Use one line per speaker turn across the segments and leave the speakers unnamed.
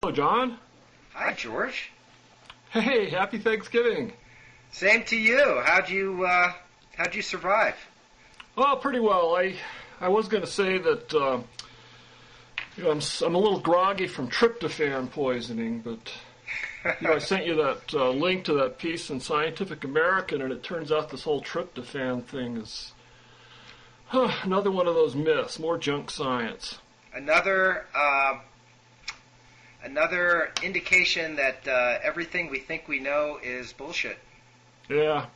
Hello, John.
Hi, George.
Hey, happy Thanksgiving.
Same to you. How'd you survive?
Well, pretty well. I was going to say that I'm a little groggy from tryptophan poisoning, but I sent you that link to that piece in Scientific American, and it turns out this whole tryptophan thing is another one of those myths, more junk science.
Another indication that everything we think we know is bullshit.
Yeah.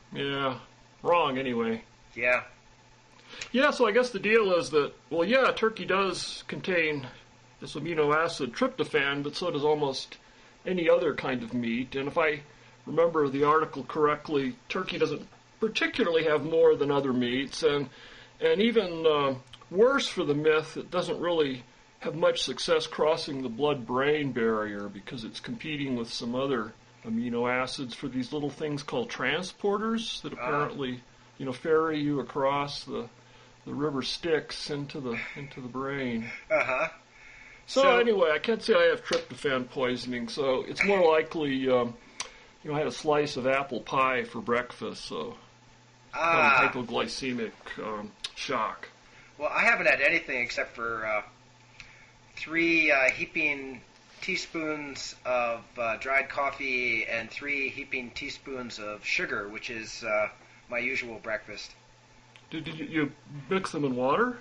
Wrong, anyway.
Yeah.
Yeah, so I guess the deal is that, turkey does contain this amino acid tryptophan, but so does almost any other kind of meat. And if I remember the article correctly, turkey doesn't particularly have more than other meats. And even worse for the myth, it doesn't really have much success crossing the blood-brain barrier because it's competing with some other amino acids for these little things called transporters that apparently, ferry you across the river Styx into the brain.
Uh-huh.
So anyway, I can't say I have tryptophan poisoning, so it's more likely, I had a slice of apple pie for breakfast, so hypoglycemic shock.
Well, I haven't had anything except for 3 heaping teaspoons of dried coffee and 3 heaping teaspoons of sugar, which is my usual breakfast.
Did you mix them in water?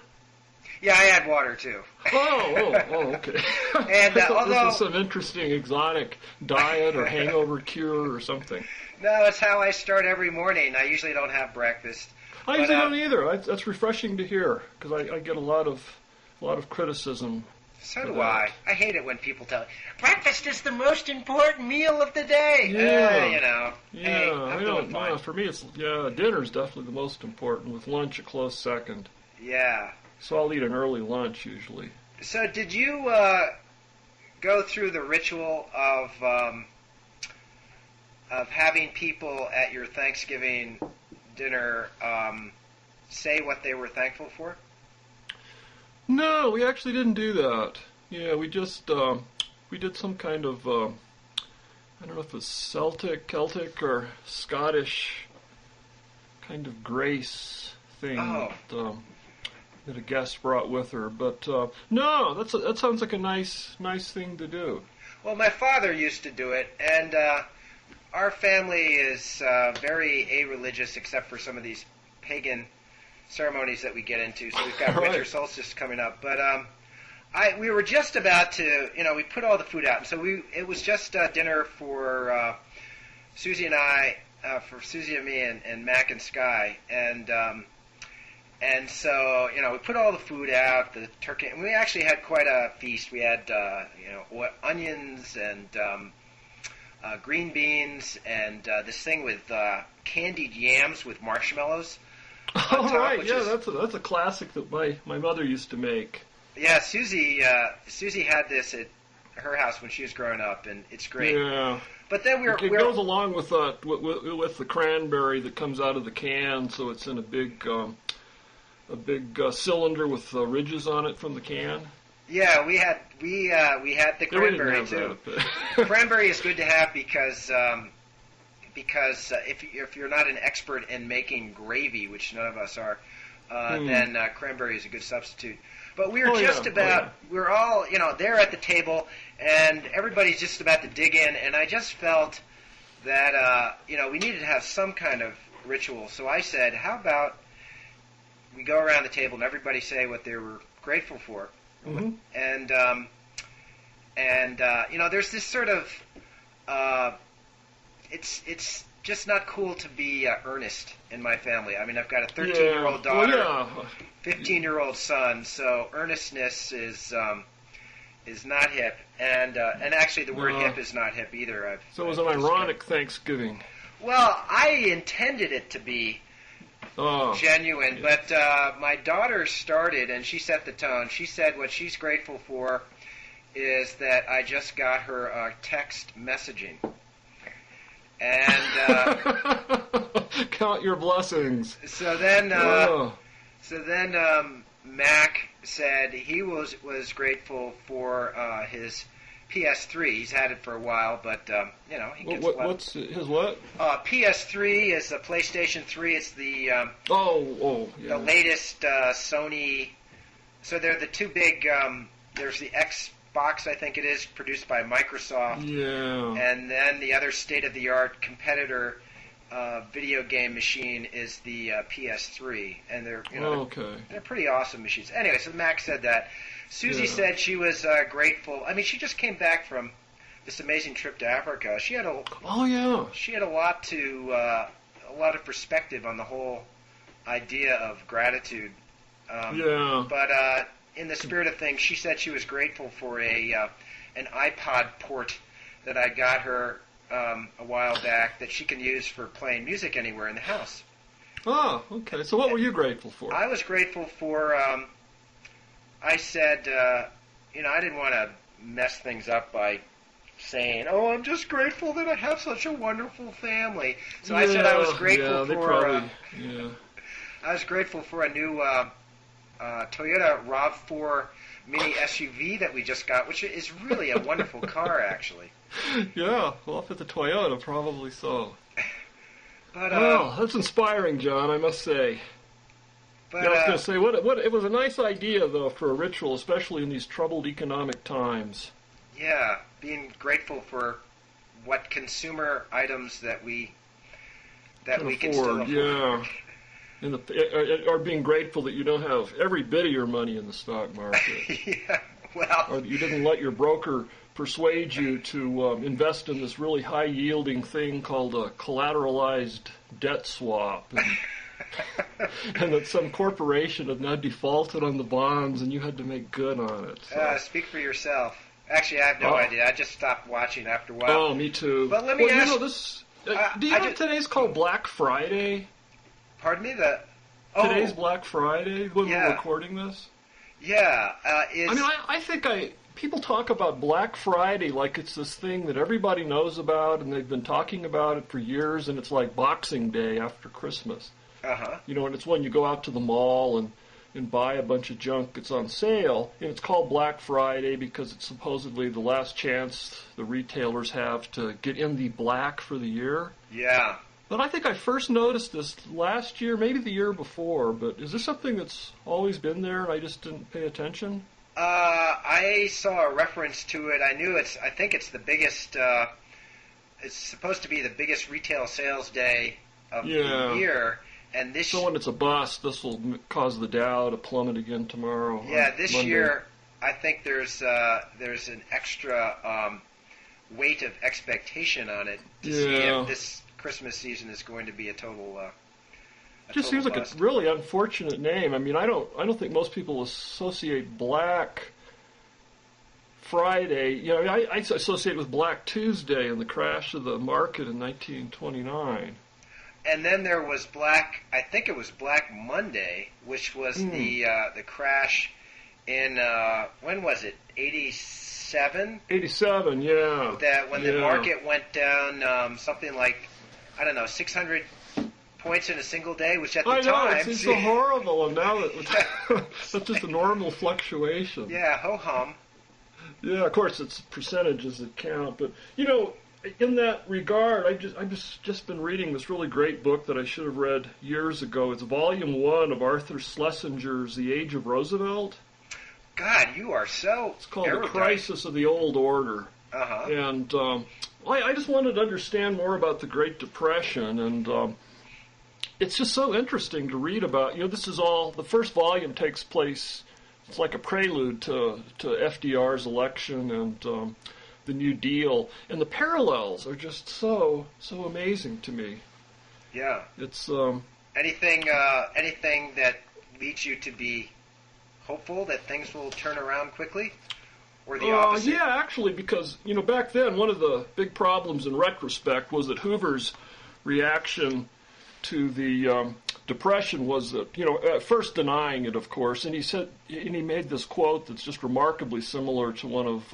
Yeah, I had water too.
Oh, okay.
And although
this is some interesting exotic diet or hangover cure or something.
No, it's how I start every morning. I usually don't have breakfast.
I usually don't either. That's refreshing to hear because I get a lot of criticism.
So do I. I hate it when people tell me, breakfast is the most important meal of the day.
Yeah.
Hey, I'm doing fine.
For me, dinner's definitely the most important, with lunch a close second.
Yeah.
So I'll eat an early lunch usually.
So did you go through the ritual of having people at your Thanksgiving dinner say what they were thankful for?
No, we actually didn't do that. Yeah, we just we did some kind of I don't know if it was Celtic or Scottish kind of grace thing that a guest brought with her. But no, that sounds like a nice thing to do.
Well, my father used to do it, and our family is very a-religious, except for some of these pagan ceremonies that we get into. So we've got winter solstice coming up, but we were just about to, we put all the food out, and so it was just dinner for Susie and I, for Susie and me, and Mac and Sky, and so we put all the food out, the turkey, and we actually had quite a feast. We had onions and green beans and this thing with candied yams with marshmallows.
Oh, right, yeah, that's a classic that my mother used to make.
Yeah, Susie had this at her house when she was growing up, and it's great.
Yeah,
but then it
goes along with the cranberry that comes out of the can, so it's in a big cylinder with ridges on it from the can.
Yeah, we had the cranberry too. Cranberry is good to have because if you're not an expert in making gravy, which none of us are, then cranberry is a good substitute. But we were we're all, there at the table, and everybody's just about to dig in, and I just felt that, we needed to have some kind of ritual. So I said, how about we go around the table and everybody say what they were grateful for.
Mm-hmm.
And there's this sort of, it's just not cool to be earnest in my family. I mean, I've got a 13-year-old daughter, 15-year-old son, so earnestness is not hip, and actually the word hip is not hip either.
So it was an ironic Thanksgiving.
Well, I intended it to be genuine, but my daughter started, and she set the tone. She said what she's grateful for is that I just got her text messaging. And
count your blessings.
So then Mac said he was grateful for his PS3. He's had it for a while, but he gets
what's his what?
PS3 is the PlayStation 3. It's the
yeah.
the latest Sony. So they're the two big. There's the Xbox, I think it is, produced by Microsoft.
Yeah.
And then the other state-of-the-art competitor video game machine is the PS3, and they're they're pretty awesome machines. Anyway, so Max said that. Susie said she was grateful. I mean, she just came back from this amazing trip to Africa. She had she had a lot of perspective on the whole idea of gratitude. But in the spirit of things, she said she was grateful for an iPod port that I got her a while back that she can use for playing music anywhere in the house.
Oh, okay. So what were you grateful for?
I was grateful for, I said, I didn't want to mess things up by saying, I'm just grateful that I have such a wonderful family. So I said I was grateful for, I was grateful for a new Toyota RAV4 mini SUV that we just got, which is really a wonderful car, actually.
Yeah, well, if it's a Toyota, probably so.
But
that's inspiring, John, I must say.
But
I was going to say, what it was a nice idea, though, for a ritual, especially in these troubled economic times.
Yeah, being grateful for what consumer items that we can still afford.
Yeah. Or being grateful that you don't have every bit of your money in the stock market.
Yeah, well.
Or that you didn't let your broker persuade you to invest in this really high-yielding thing called a collateralized debt swap. And that some corporation had now defaulted on the bonds and you had to make good on it. So.
Speak for yourself. Actually, I have no idea. I just stopped watching after a while.
Oh, me too.
But let me ask...
do you know today's called Black Friday?
Pardon me?
Today's Black Friday when we're recording this?
Yeah.
I think people talk about Black Friday like it's this thing that everybody knows about and they've been talking about it for years, and it's like Boxing Day after Christmas.
Uh-huh.
And it's when you go out to the mall and buy a bunch of junk that's on sale, and it's called Black Friday because it's supposedly the last chance the retailers have to get in the black for the year.
Yeah.
But I think I first noticed this last year, maybe the year before, but is this something that's always been there and I just didn't pay attention?
I saw a reference to it. I think it's the biggest, it's supposed to be the biggest retail sales day of the year. And
so when it's a bust, this will cause the Dow to plummet again tomorrow.
Yeah, this year I think there's an extra weight of expectation on it to see if this Christmas season is going to be a total.
It just seems like a really unfortunate name. I mean, I don't think most people associate Black Friday. I associate it with Black Tuesday and the crash of the market in 1929.
And then there was I think it was Black Monday, which was the crash in, when was it, 87?
87, yeah.
That when the market went down something like, 600 points in a single day, which at the time...
it seems so horrible, and now that's just a normal fluctuation.
Yeah, ho-hum.
Yeah, of course, it's percentages that count, but, in that regard, I've just been reading this really great book that I should have read years ago. It's Volume 1 of Arthur Schlesinger's The Age of Roosevelt.
God, you are so
It's called
erudite.
The Crisis of the Old Order.
Uh-huh.
And I just wanted to understand more about the Great Depression, and it's just so interesting to read about. This is all, the first volume takes place, it's like a prelude to FDR's election and the New Deal, and the parallels are just so amazing to me.
Yeah.
It's
anything that leads you to be hopeful that things will turn around quickly, or the opposite?
Yeah, actually, because back then one of the big problems in retrospect was that Hoover's reaction to the Depression was that at first denying it, of course, and he made this quote that's just remarkably similar to one of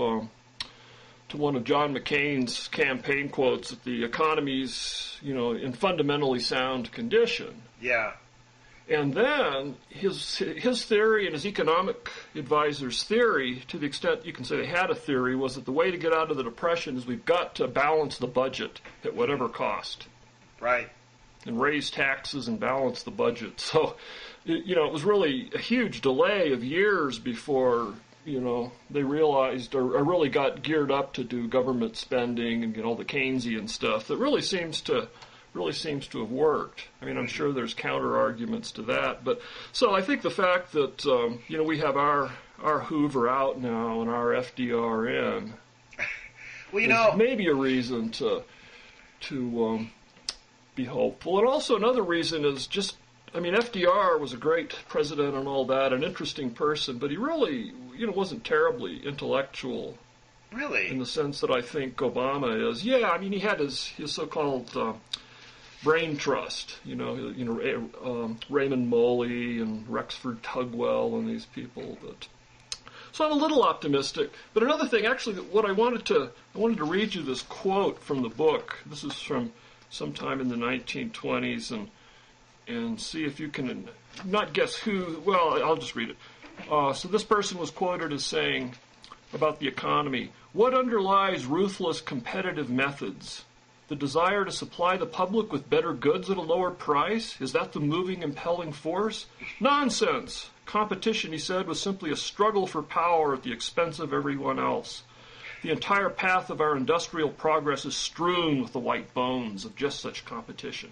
John McCain's campaign quotes, that the economy's, in fundamentally sound condition.
Yeah.
And then his theory and his economic advisor's theory, to the extent you can say they had a theory, was that the way to get out of the Depression is we've got to balance the budget at whatever cost.
Right.
And raise taxes and balance the budget. So, it was really a huge delay of years before, they realized or really got geared up to do government spending and all the Keynesian stuff that really seems to have worked. I mean, I'm sure there's counter arguments to that, but so I think the fact that we have our Hoover out now and our FDR in, is maybe a reason to be hopeful. And also another reason is FDR was a great president and all that, an interesting person, but he really wasn't terribly intellectual.
Really? In
the sense that I think Obama is. Yeah, I mean, he had his so-called brain trust, Raymond Moley and Rexford Tugwell and these people. So I'm a little optimistic. But another thing, actually, what I wanted to read you this quote from the book. This is from sometime in the 1920s, and see if you can not guess who. Well, I'll just read it. So this person was quoted as saying about the economy, "What underlies ruthless competitive methods? The desire to supply the public with better goods at a lower price? Is that the moving, impelling force? Nonsense! Competition," he said, "was simply a struggle for power at the expense of everyone else. The entire path of our industrial progress is strewn with the white bones of just such competition."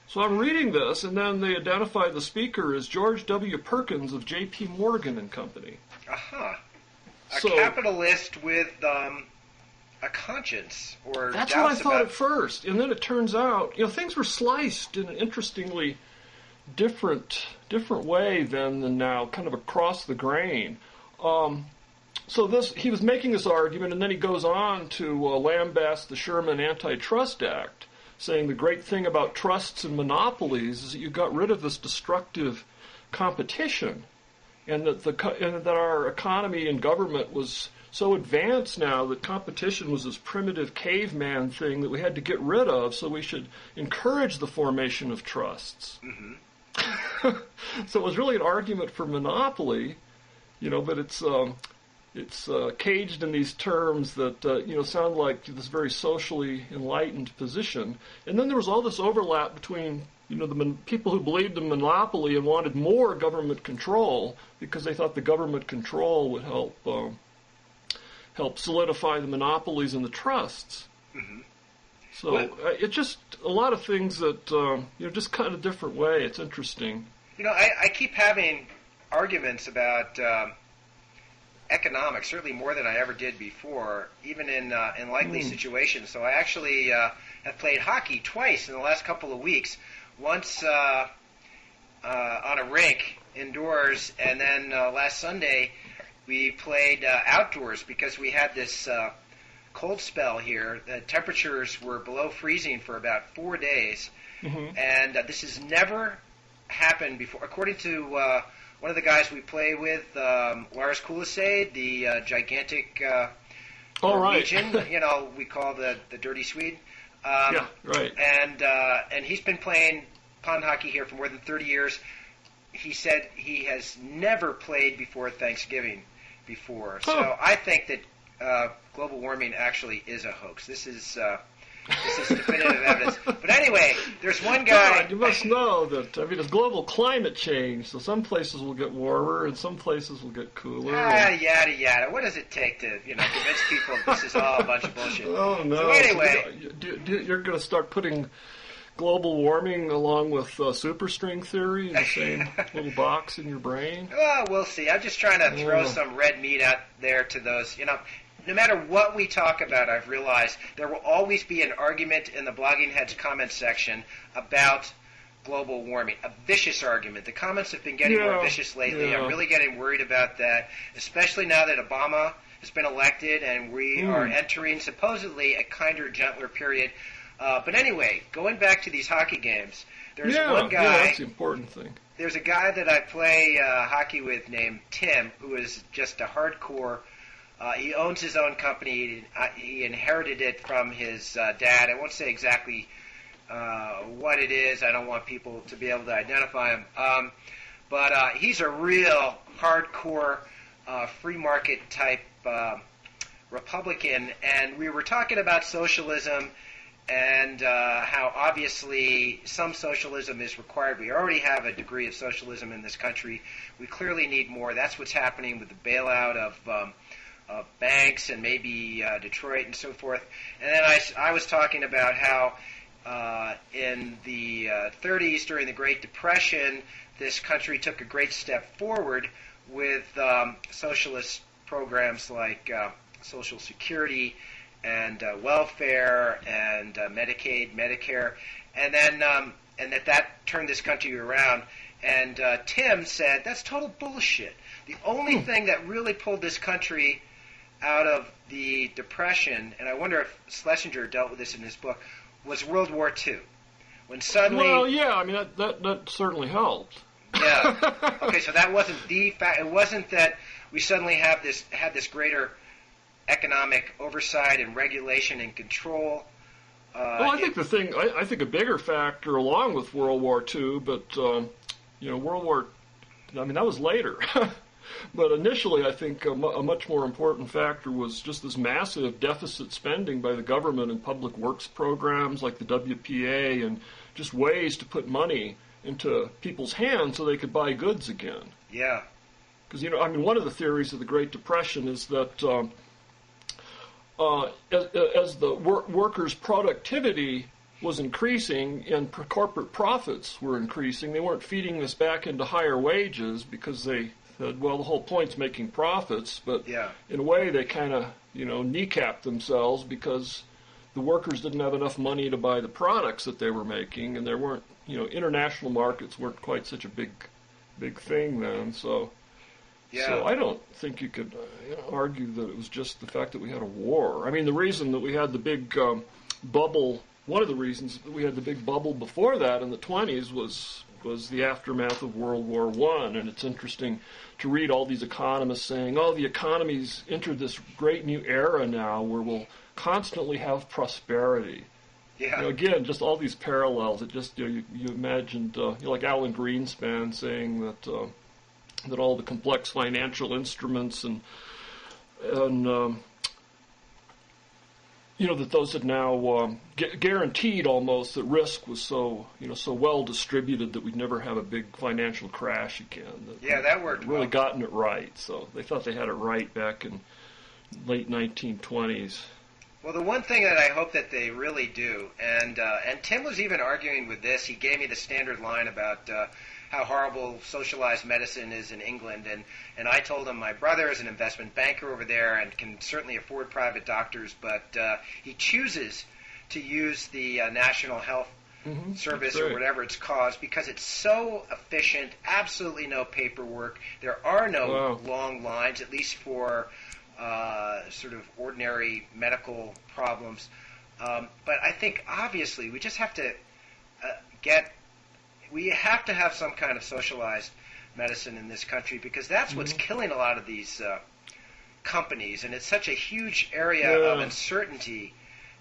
So I'm reading this, and then they identify the speaker as George W. Perkins of J.P. Morgan and Company.
Uh-huh. A capitalist with a conscience or
that's what I thought at first, and then it turns out things were sliced in an interestingly different way than now, kind of across the grain. So he was making this argument, and then he goes on to lambast the Sherman Antitrust Act, saying the great thing about trusts and monopolies is that you got rid of this destructive competition, and that our economy and government was so advanced now that competition was this primitive caveman thing that we had to get rid of, so we should encourage the formation of trusts. Mm-hmm. So it was really an argument for monopoly, but it's caged in these terms that sound like this very socially enlightened position. And then there was all this overlap between the people who believed in monopoly and wanted more government control because they thought the government control would help solidify the monopolies and the trusts. Mm-hmm. So it's just a lot of things that just kind of a different way. It's interesting.
I keep having arguments about economics, certainly more than I ever did before, even in likely situations. So I actually have played hockey twice in the last couple of weeks. Once on a rink indoors, and then last Sunday we played outdoors because we had this cold spell here. The temperatures were below freezing for about 4 days, and this has never happened before. According to one of the guys we play with, Lars Kulisade, the gigantic Norwegian, we call the Dirty Swede.
Yeah, right.
And he's been playing pond hockey here for more than 30 years. He said he has never played before Thanksgiving before. So I think that global warming actually is a hoax. This is definitive evidence. But anyway, there's one guy...
God, you must know that, it's global climate change, so some places will get warmer and some places will get cooler.
Yada, yada. What does it take to, convince people this is all a bunch of bullshit?
Oh, no.
So anyway...
You're going to start putting global warming along with superstring theory in the same little box in your brain?
Well, we'll see. I'm just trying to throw some red meat out there to those, No matter what we talk about, I've realized there will always be an argument in the Blogging Heads comment section about global warming. A vicious argument. The comments have been getting more vicious lately. Yeah. I'm really getting worried about that, especially now that Obama has been elected and we are entering supposedly a kinder, gentler period. But anyway, going back to these hockey games, there's one guy...
Yeah, that's the important thing.
There's a guy that I play hockey with named Tim, who is just a hardcore... he owns his own company. He inherited it from his dad. I won't say exactly what it is. I don't want people to be able to identify him. But he's a real hardcore free market type Republican. And we were talking about socialism and how obviously some socialism is required. We already have a degree of socialism in this country. We clearly need more. That's what's happening with the bailout of banks and maybe Detroit and so forth. And then I was talking about how in the 30s, during the Great Depression, this country took a great step forward with socialist programs like Social Security and welfare and Medicaid, Medicare, and then and that turned this country around. And Tim said that's total bullshit. The only thing that really pulled this country out of the Depression, and I wonder if Schlesinger dealt with this in his book, was World War II. When suddenly,
well, yeah, I mean that certainly helped.
Yeah. Okay, so that wasn't the fact. It wasn't that we suddenly had this greater economic oversight and regulation and control.
Well, I think I think a bigger factor along with World War II, but World War, I mean that was later. But initially, I think a much more important factor was just this massive deficit spending by the government and public works programs like the WPA and just ways to put money into people's hands so they could buy goods again.
Yeah.
Because, one of the theories of the Great Depression is that as the workers' productivity was increasing and corporate profits were increasing, they weren't feeding this back into higher wages because they said, well, the whole point's making profits, but in a way they kind of, kneecapped themselves because the workers didn't have enough money to buy the products that they were making, and there weren't, international markets weren't quite such a big thing then, so I don't think you could argue that it was just the fact that we had a war. I mean, the reason that we had the big bubble, one of the reasons that we had the big bubble before that in the 20s was the aftermath of World War I, and it's interesting to read all these economists saying, oh, the economy's entered this great new era now where we'll constantly have prosperity.
Yeah.
Again, just all these parallels. It just, you imagined, like Alan Greenspan saying that all the complex financial instruments and that those had now guaranteed almost that risk was so well distributed that we'd never have a big financial crash again.
That worked
really
well.
Gotten it right. So they thought they had it right back in late 1920s.
Well, the one thing that I hope that they really do, and Tim was even arguing with this. He gave me the standard line about how horrible socialized medicine is in England, and I told him my brother is an investment banker over there and can certainly afford private doctors, but he chooses to use the National Health Service or whatever it's called because it's so efficient, absolutely no paperwork. There are no long lines, at least for sort of ordinary medical problems. But I think obviously we just have to we have to have some kind of socialized medicine in this country because that's what's killing a lot of these companies, and it's such a huge area of uncertainty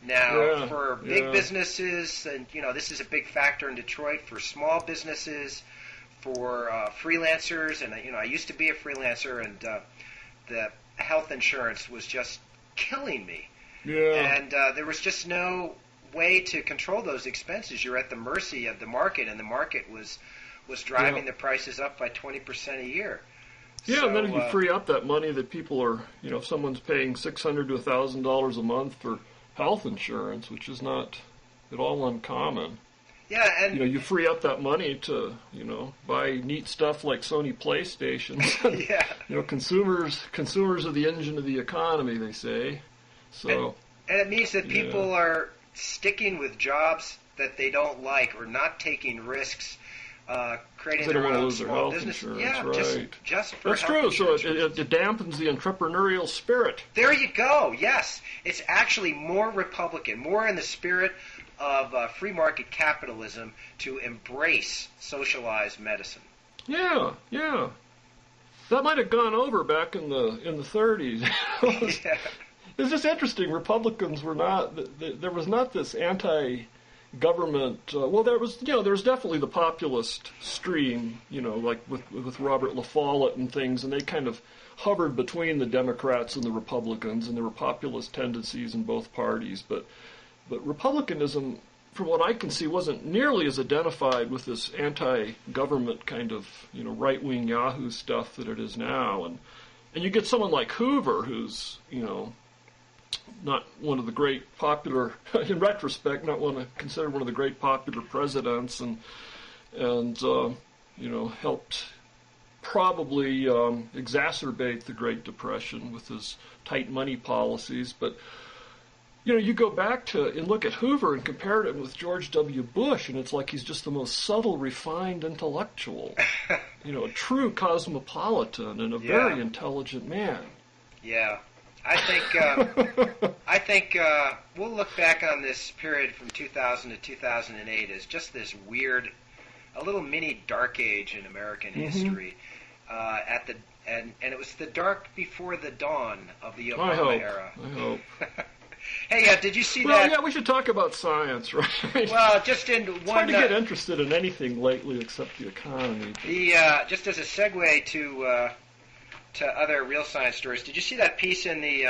now for big businesses, and this is a big factor in Detroit for small businesses, for freelancers, and I used to be a freelancer, and the health insurance was just killing me, and there was just no way to control those expenses. You're at the mercy of the market, and the market was driving the prices up by 20% a year.
Yeah,
so,
and then if you free up that money that people are, if someone's paying $600 to $1,000 a month for health insurance, which is not at all uncommon.
Yeah, and
you free up that money to, buy neat stuff like Sony PlayStations. Consumers are the engine of the economy, they say. So,
and it means that people are sticking with jobs that they don't like or not taking risks, creating their own small business. Just for
that's true. So it dampens the entrepreneurial spirit.
There you go. Yes, it's actually more Republican, more in the spirit of free market capitalism to embrace socialized medicine. Yeah.
That might have gone over back in the 30s. It's just interesting. Republicans were not. There was not this government. Well, there was definitely the populist stream, like with Robert La Follette and things, and they kind of hovered between the Democrats and the Republicans, and there were populist tendencies in both parties. But Republicanism, from what I can see, wasn't nearly as identified with this anti-government kind of right-wing Yahoo stuff that it is now, and you get someone like Hoover, who's not one of the great popular, in retrospect, considered one of the great popular presidents, and helped probably exacerbate the Great Depression with his tight money policies. But you go back to and look at Hoover and compare it with George W. Bush, and it's like he's just the most subtle, refined intellectual, a true cosmopolitan and a very intelligent man.
Yeah. I think we'll look back on this period from 2000 to 2008 as just this weird, a little mini dark age in American history. And it was the dark before the dawn of the Obama era.
I hope.
Hey, did you see that?
Well, yeah, we should talk about science, right?
Well, just in one.
It's hard to get interested in anything lately except the economy.
Just as a segue to other real science stories, did you see that piece in the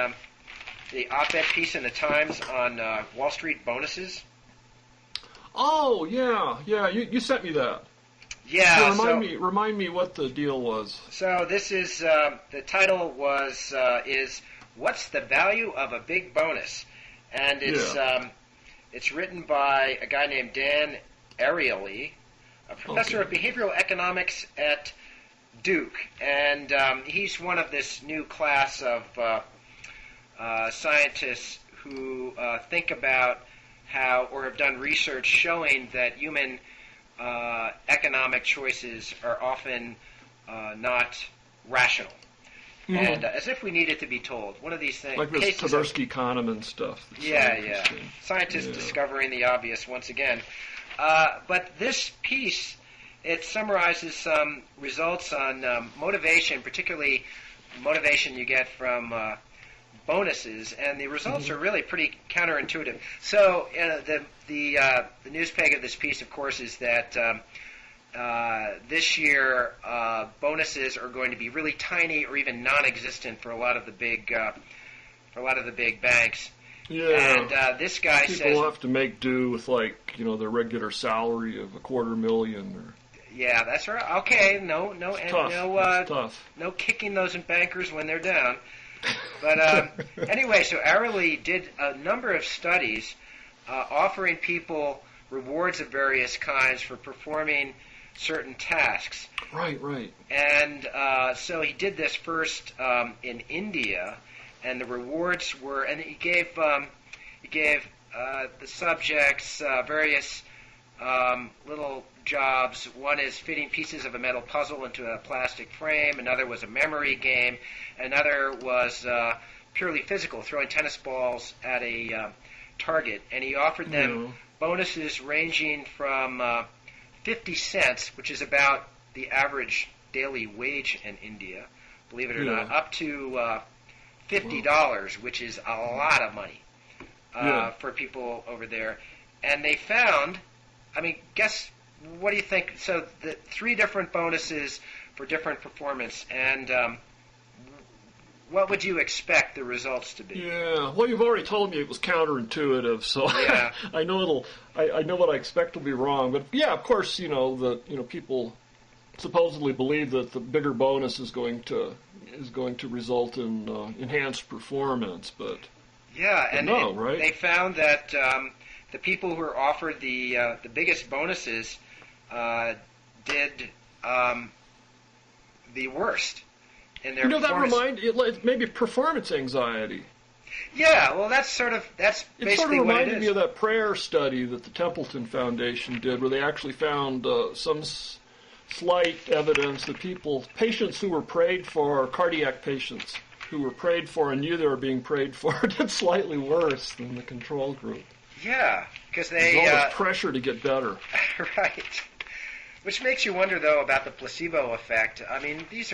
op-ed piece in the Times on Wall Street bonuses?
Oh yeah, you sent me that.
Yeah.
So remind me what the deal was.
So this is the title is "What's the Value of a Big Bonus?" And it's written by a guy named Dan Ariely, a professor of behavioral economics at Duke, and he's one of this new class of scientists who think about how, or have done research showing that human economic choices are often not rational. Mm-hmm. And as if we needed to be told, one of these things,
like this Tversky-Kahneman stuff.
Yeah. Scientists discovering the obvious once again. But this piece, it summarizes some results on motivation, particularly motivation you get from bonuses, and the results are really pretty counterintuitive. So the news peg of this piece, of course, is that this year bonuses are going to be really tiny or even non-existent for a lot of the big banks.
Yeah,
and this guy
says
people
have to make do with their regular salary of $250,000. Or
yeah, that's right. Okay, no,
tough.
No kicking those bankers when they're down. But anyway, so Ariely did a number of studies offering people rewards of various kinds for performing certain tasks.
Right.
And so he did this first in India, and the rewards were, and he gave the subjects various little jobs. One is fitting pieces of a metal puzzle into a plastic frame. Another was a memory game. Another was purely physical, throwing tennis balls at a target. And he offered them bonuses ranging from 50 cents, which is about the average daily wage in India, believe it or not, up to $50, which is a lot of money for people over there. And they found, what do you think? So the 3 different bonuses for different performance, and what would you expect the results to be?
Yeah, well, you've already told me it was counterintuitive, so I know I know what I expect will be wrong. But yeah, of course, people supposedly believe that the bigger bonus is going to result in enhanced performance, but right?
They found that the people who were offered the biggest bonuses did the worst in their performance.
Maybe performance anxiety.
Yeah, well, that's basically
it sort of
what it
reminded
is.
me of that prayer study that the Templeton Foundation did, where they actually found some slight evidence that patients who were prayed for, cardiac patients who were prayed for and knew they were being prayed for, did slightly worse than the control group.
Yeah, because
There's all this pressure to get better.
Right. Which makes you wonder, though, about the placebo effect. I mean, the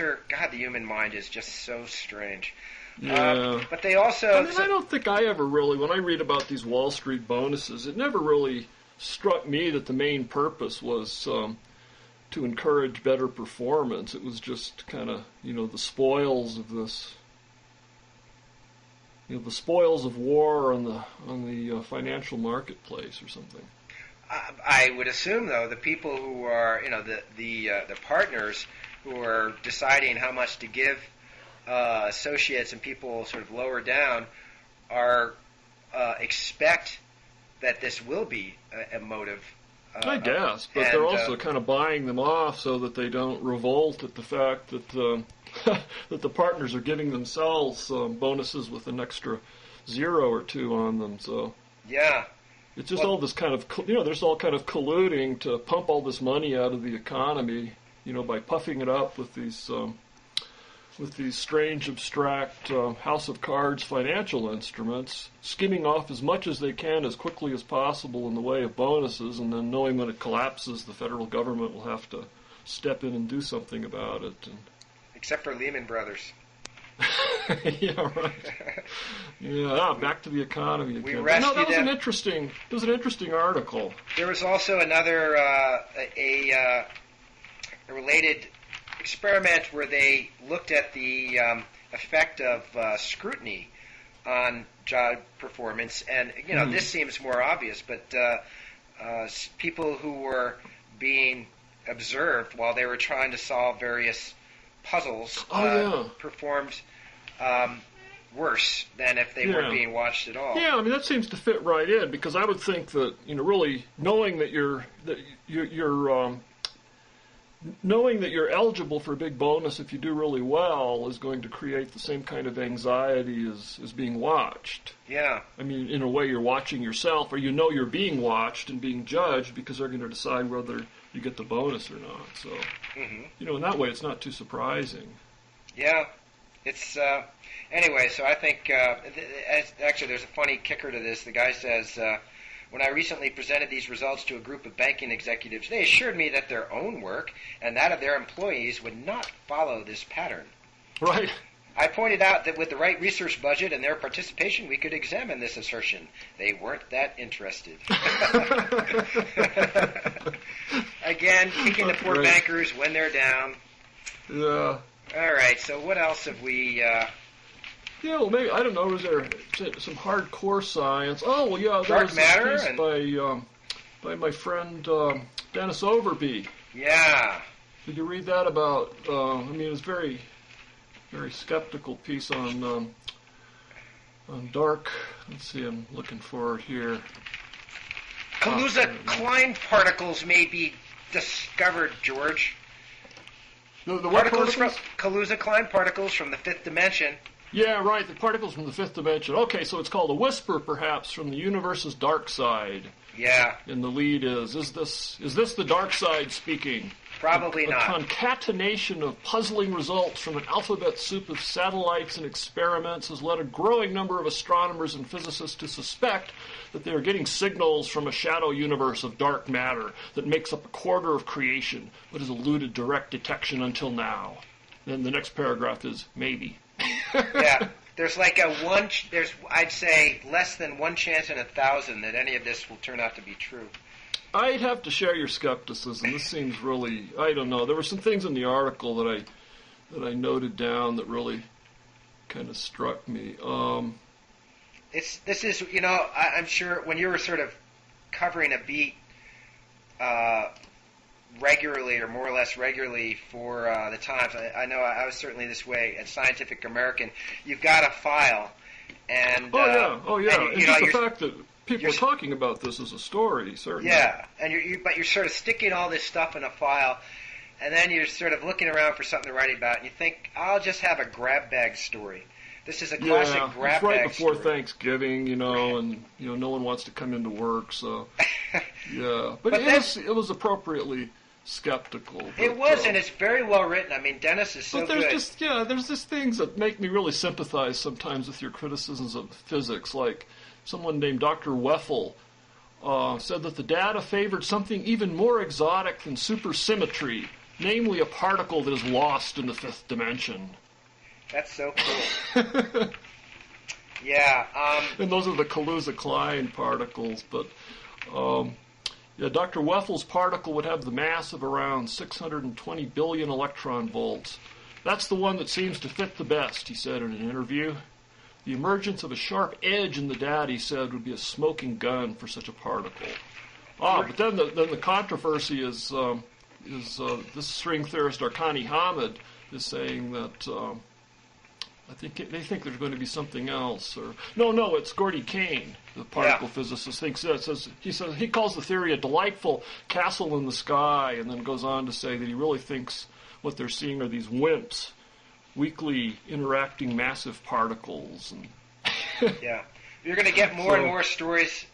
human mind is just so strange.
Yeah.
But they also...
I don't think I ever really, when I read about these Wall Street bonuses, it never really struck me that the main purpose was to encourage better performance. It was just kind of, the spoils of this, the spoils of war on the financial marketplace or something.
I would assume, though, the people who are, the partners who are deciding how much to give associates and people sort of lower down are expect that this will be a motive.
I guess, but they're also kind of buying them off so that they don't revolt at the fact that that the partners are giving themselves bonuses with an extra 0 or 2 on them. So
yeah,
it's just all this kind of there's all kind of colluding to pump all this money out of the economy, by puffing it up with these strange, abstract house of cards financial instruments, skimming off as much as they can as quickly as possible in the way of bonuses, and then knowing when it collapses, the federal government will have to step in and do something about it.
Except for Lehman Brothers.
Yeah, right. Yeah, back to the economy again.
We rescued
that was
them.
It was an interesting article.
There was also another a related experiment where they looked at the effect of scrutiny on job performance, and this seems more obvious, but people who were being observed while they were trying to solve various puzzles performed worse than if they weren't being watched at all.
Yeah, I mean that seems to fit right in, because I would think that really knowing that you're knowing that you're eligible for a big bonus if you do really well is going to create the same kind of anxiety as being watched.
Yeah.
I mean, in a way, you're watching yourself, or you're being watched and being judged because they're going to decide whether you get the bonus or not. So, in that way, it's not too surprising.
Yeah. It's, anyway, so I think, actually, there's a funny kicker to this. The guy says, when I recently presented these results to a group of banking executives, they assured me that their own work and that of their employees would not follow this pattern.
Right.
I pointed out that with the right research budget and their participation, we could examine this assertion. They weren't that interested. Again, kicking the poor bankers when they're down.
Yeah.
All right, so what else have we...
Yeah, well, maybe, I don't know, is there some hardcore science? Oh, well, yeah, there was
Matter
a piece by my friend Dennis Overby.
Yeah.
Did you read that about, it was very, very skeptical piece on dark, let's see, I'm looking for it here.
Kaluza-Klein particles may be discovered, George.
The what particles?
Kaluza-Klein particles from the fifth dimension.
Yeah, right, the particles from the fifth dimension. Okay, so it's called a whisper, perhaps, from the universe's dark side.
Yeah.
And the lead is this the dark side speaking?
Probably not.
A concatenation of puzzling results from an alphabet soup of satellites and experiments has led a growing number of astronomers and physicists to suspect that they are getting signals from a shadow universe of dark matter that makes up a quarter of creation, but has eluded direct detection until now. Then the next paragraph is maybe.
Yeah, there's like I'd say less than 1 chance in 1,000 that any of this will turn out to be true.
I'd have to share your skepticism. This seems really, I don't know. There were some things in the article that I noted down that really kind of struck me.
This is I'm sure when you were sort of covering a beat regularly or more or less regularly for the Times. I know I was certainly this way at Scientific American. You've got a file, and
And, it's just the fact that people are
you're
talking about this as a story, certainly.
Yeah, and but you're sort of sticking all this stuff in a file, and then you're sort of looking around for something to write about, and you think, I'll just have a grab bag story. This is a classic grab bag
it's right before
story.
Thanksgiving, and no one wants to come into work, so yeah. But it was appropriately skeptical.
It was, and it's very well written. I mean, Dennis is so good.
There's just things that make me really sympathize sometimes with your criticisms of physics. Like someone named Dr. Weffel said that the data favored something even more exotic than supersymmetry, namely a particle that is lost in the fifth dimension.
That's so cool. Yeah.
And those are the Kaluza-Klein particles, but Yeah, Dr. Weffel's particle would have the mass of around 620 billion electron volts. That's the one that seems to fit the best, he said in an interview. The emergence of a sharp edge in the data, he said, would be a smoking gun for such a particle. But then the controversy is this string theorist Arkani Hamid is saying that they think there's going to be something else. Or no, it's Gordy Kane, the particle physicist, thinks that. He calls the theory a delightful castle in the sky, and then goes on to say that he really thinks what they're seeing are these WIMPs, weakly interacting massive particles. And
yeah, you're going to get more and more stories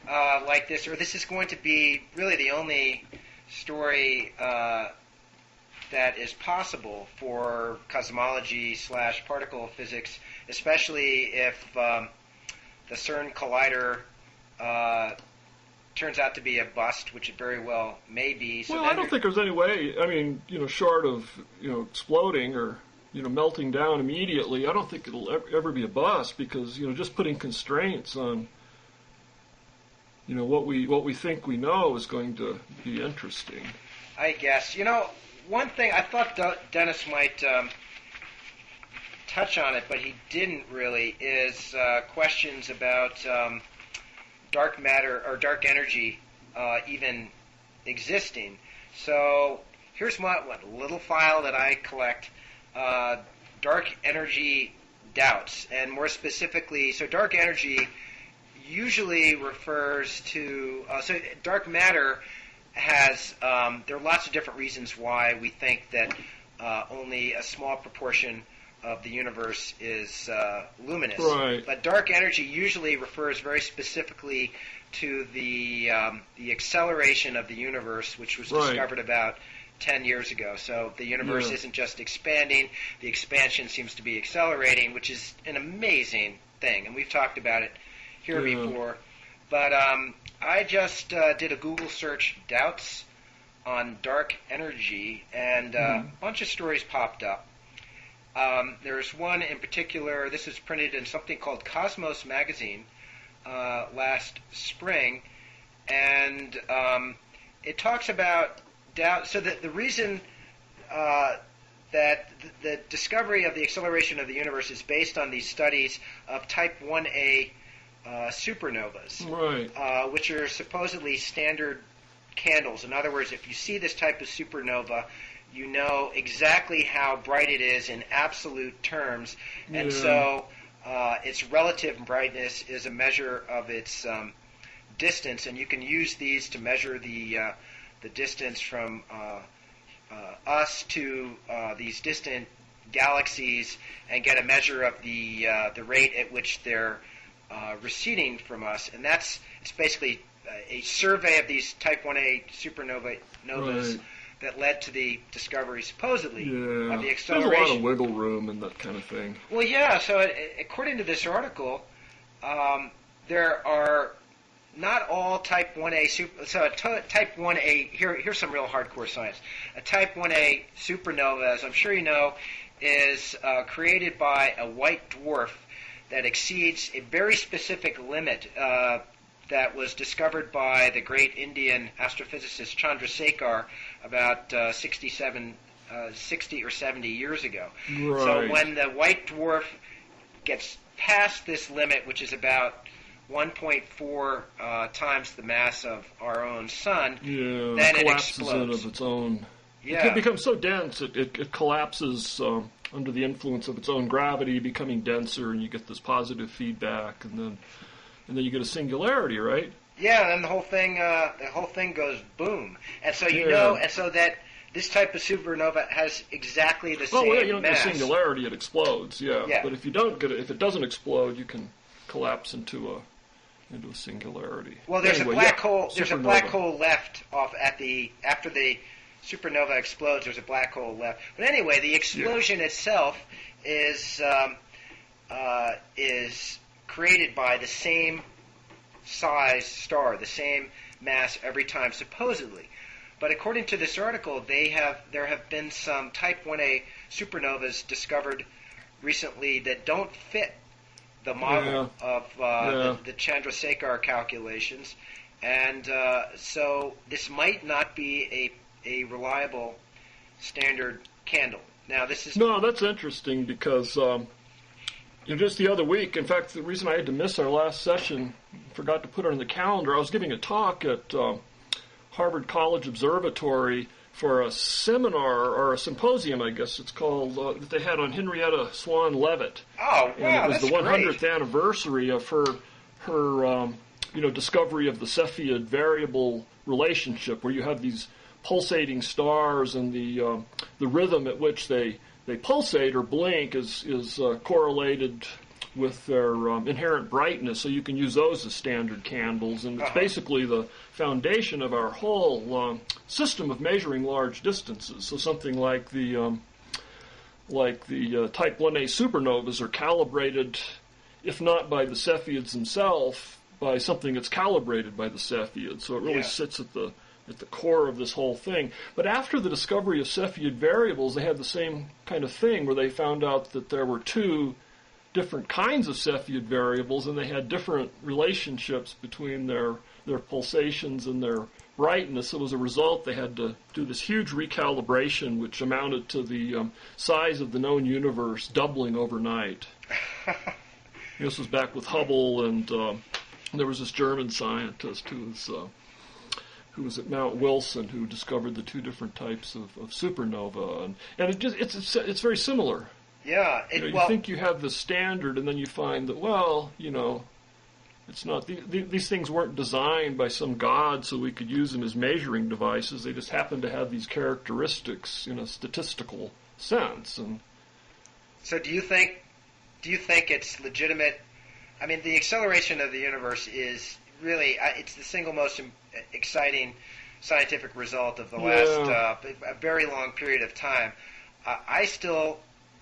like this, or this is going to be really the only story that is possible for cosmology/particle physics, especially if the CERN collider turns out to be a bust, which it very well may be. So
I don't think there's any way. I mean, short of exploding or melting down immediately, I don't think it'll ever be a bust, because just putting constraints on what we think we know is going to be interesting.
I guess. One thing I thought Dennis might touch on it, but he didn't really, is questions about dark matter or dark energy even existing. So here's one little file that I collect, dark energy doubts, and more specifically, so dark energy usually refers to, so dark matter has, there are lots of different reasons why we think that only a small proportion of the universe is luminous.
Right.
But dark energy usually refers very specifically to the acceleration of the universe, which was discovered about 10 years ago. So the universe isn't just expanding, the expansion seems to be accelerating, which is an amazing thing, and we've talked about it here before. But I just did a Google search, doubts on dark energy, and a bunch of stories popped up. There's one in particular, this is printed in something called Cosmos magazine last spring, and it talks about doubt. So that the reason that the discovery of the acceleration of the universe is based on these studies of type 1a supernovas, which are supposedly standard candles. In other words, if you see this type of supernova, you know exactly how bright it is in absolute terms, and so its relative brightness is a measure of its distance, and you can use these to measure the distance from us to these distant galaxies, and get a measure of the rate at which they're receding from us, and it's basically a survey of these type 1a supernovas that led to the discovery, supposedly, of the acceleration.
There's a lot of wiggle room and that kind of thing.
Well, yeah, so according to this article, there are not all type 1a type 1a, here's some real hardcore science. A type 1a supernova, as I'm sure you know, is created by a white dwarf that exceeds a very specific limit that was discovered by the great Indian astrophysicist Chandrasekhar about 60 or 70 years ago.
Right.
So when the white dwarf gets past this limit, which is about 1.4 times the mass of our own sun, then it explodes.
Of its own.
Yeah.
It becomes so dense it collapses under the influence of its own gravity, becoming denser, and you get this positive feedback, and then you get a singularity, right?
Yeah, and the whole thing goes boom, and so and so that this type of supernova has exactly the same
you don't
mass.
get a singularity; it explodes. Yeah. But if you don't get if it doesn't explode, you can collapse into a singularity.
Well, there's a black hole. There's a black hole left after the supernova explodes. There's a black hole left. But anyway, the explosion itself is created by the same size star, the same mass every time, supposedly. But according to this article, there have been some type 1a supernovas discovered recently that don't fit the model of the Chandrasekhar calculations, And so this might not be a reliable standard candle. Now, this is...
No, that's interesting because just the other week, in fact, the reason I had to miss our last session, forgot to put it on the calendar, I was giving a talk at Harvard College Observatory for a seminar, or a symposium, I guess it's called, that they had on Henrietta Swan Leavitt.
Oh, wow,
and it was
that's
the 100th
great.
anniversary of her discovery of the Cepheid variable relationship, where you have these pulsating stars, and the rhythm at which they pulsate or blink is correlated with their inherent brightness, so you can use those as standard candles, and it's basically the foundation of our whole system of measuring large distances. So something like the Type 1a supernovas are calibrated, if not by the Cepheids themselves, by something that's calibrated by the Cepheids. So it really sits at the core of this whole thing. But after the discovery of Cepheid variables, they had the same kind of thing, where they found out that there were two different kinds of Cepheid variables, and they had different relationships between their pulsations and their brightness. So as a result, they had to do this huge recalibration, which amounted to the size of the known universe doubling overnight. This was back with Hubble, and there was this German scientist who was at Mount Wilson, who discovered the two different types of supernova, and it's very similar.
Yeah,
you think you have the standard, and then you find that it's not. These things weren't designed by some god so we could use them as measuring devices. They just happen to have these characteristics in a statistical sense. And
so, do you think it's legitimate? I mean, the acceleration of the universe is really, it's the single most exciting scientific result of the last a very long period of time. I still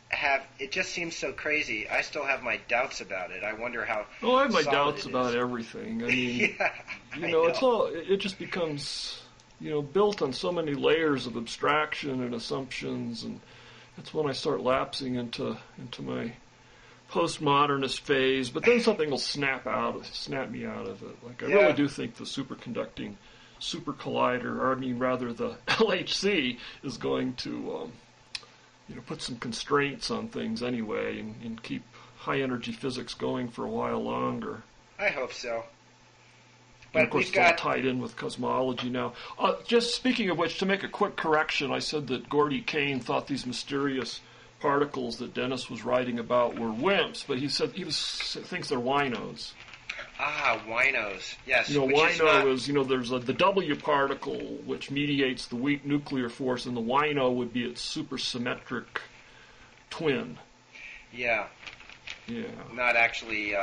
have, it just seems so crazy. I still have my doubts about it. I wonder how
I have my
solid
doubts
it
about
is.
everything. I mean,
I know.
it just becomes, built on so many layers of abstraction and assumptions, and that's when I start lapsing into my postmodernist phase. But then something will snap me out of it. Like, I really do think the superconducting super collider, or the LHC, is going to put some constraints on things anyway, and keep high energy physics going for a while longer.
I hope so. But
and of course, it's all tied in with cosmology now. Just speaking of which, to make a quick correction, I said that Gordy Kane thought these mysterious particles that Dennis was writing about were WIMPs, but he said thinks they're winos.
Ah, winos. Yes.
Wino is there's the W particle, which mediates the weak nuclear force, and the wino would be its supersymmetric twin.
Yeah.
Yeah.
Not actually,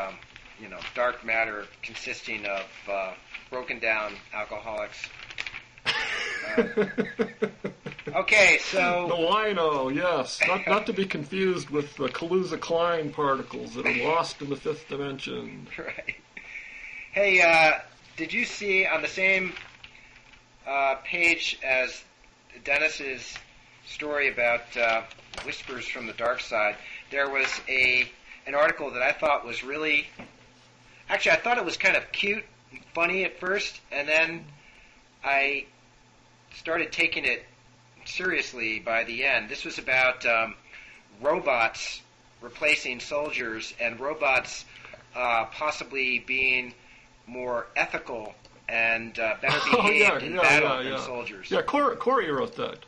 dark matter consisting of broken down alcoholics. Okay, so...
The wino, yes. Not to be confused with the Kaluza-Klein particles that are lost in the fifth dimension.
Right. Hey, did you see on the same page as Dennis's story about Whispers from the Dark Side, there was an article that I thought was really... Actually, I thought it was kind of cute and funny at first, and then I started taking it seriously by the end. This was about robots replacing soldiers, and robots possibly being more ethical and better behaved in battle than soldiers.
Yeah, Corey wrote that.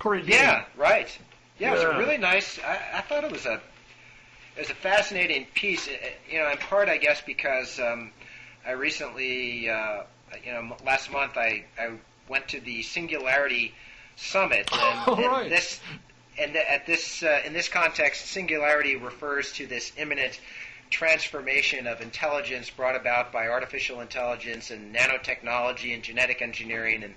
Corey Dean.
Yeah, right. Yeah, it was a really nice... I thought it was a fascinating piece, in part, I guess, because I recently, last month I went to the Singularity Summit, and in this context, singularity refers to this imminent transformation of intelligence brought about by artificial intelligence and nanotechnology and genetic engineering, and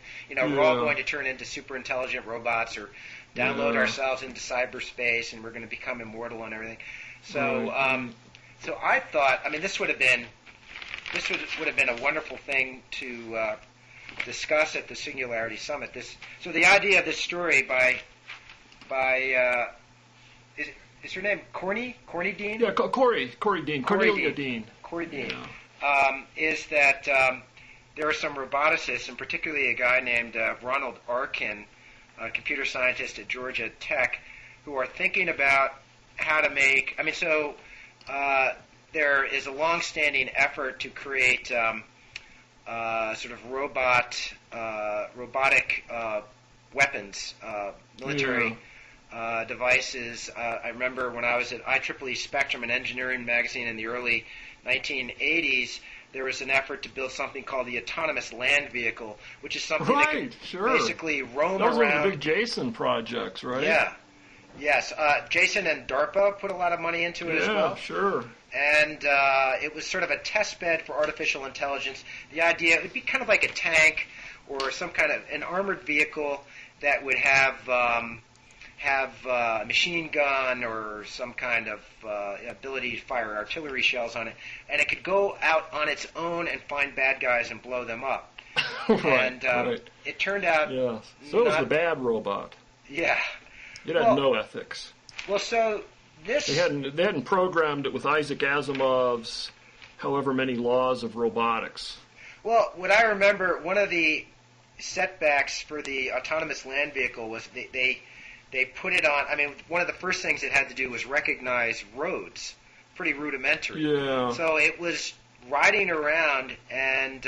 we're all going to turn into super intelligent robots or download ourselves into cyberspace, and we're going to become immortal and everything. So, so I thought, this would have been a wonderful thing to discuss at the Singularity Summit. So the idea of this story by is her name Corny Dean?
Yeah, Corey Dean. Cornelia Dean.
Corey Dean. Yeah. Is that there are some roboticists, and particularly a guy named Ronald Arkin, a computer scientist at Georgia Tech, who are thinking about how to make. There is a long-standing effort to create sort of robotic weapons, military devices. I remember when I was at IEEE Spectrum, an engineering magazine in the early 1980s, there was an effort to build something called the autonomous land vehicle, which is something that can basically roam around.
That was one of the big Jason projects, right?
Yeah. Yes. Jason and DARPA put a lot of money into it as well.
Yeah, sure.
And it was sort of a test bed for artificial intelligence. The idea, it would be kind of like a tank or some kind of an armored vehicle that would have a machine gun or some kind of ability to fire artillery shells on it. And it could go out on its own and find bad guys and blow them up.
Right.
It turned out...
Yeah. So it was the bad robot.
Yeah.
It had no ethics.
Well, so this...
They hadn't programmed it with Isaac Asimov's however many laws of robotics.
Well, what I remember, one of the setbacks for the autonomous land vehicle was they put it on... I mean, one of the first things it had to do was recognize roads. Pretty rudimentary.
Yeah.
So it was riding around, and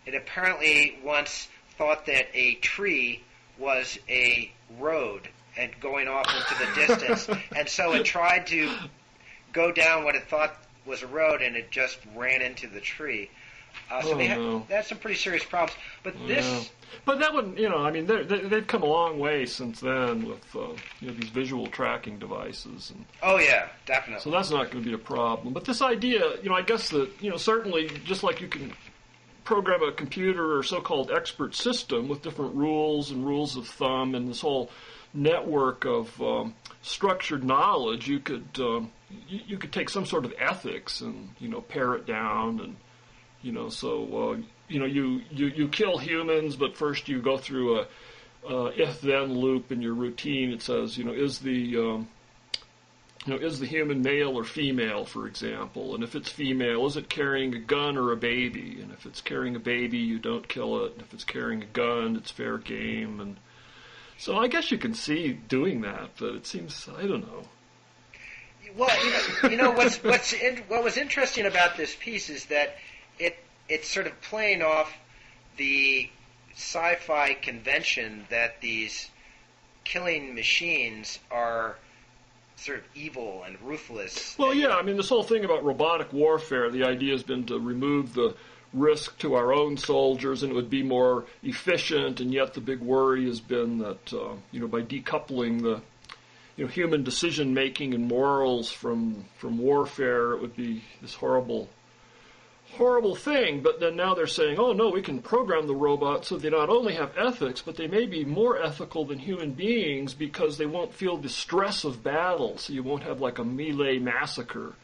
it apparently once thought that a tree was a road and going off into the distance. And so it tried to go down what it thought was a road, and it just ran into the tree. So they had some pretty serious problems. But this...
But that would, I mean, they've come a long way since then with, these visual tracking devices. And
oh, yeah, definitely.
So that's not going to be a problem. But this idea, I guess that, certainly just like you can program a computer or so-called expert system with different rules and rules of thumb and this whole network of structured knowledge, you could take some sort of ethics and, pare it down and, you kill humans, but first you go through a if-then loop in your routine. It says, is the human male or female, for example? And if it's female, is it carrying a gun or a baby? And if it's carrying a baby, you don't kill it. And if it's carrying a gun, it's fair game. And so I guess you can see doing that, but it seems, I don't know.
Well, what was interesting about this piece is that it's sort of playing off the sci-fi convention that these killing machines are sort of evil and ruthless.
Well, yeah, I mean, this whole thing about robotic warfare, the idea has been to remove the risk to our own soldiers, and it would be more efficient, and yet the big worry has been that, by decoupling the human decision-making and morals from warfare, it would be this horrible thing. But then now they're saying, oh no, we can program the robots so they not only have ethics, but they may be more ethical than human beings because they won't feel the stress of battle. So you won't have like a melee massacre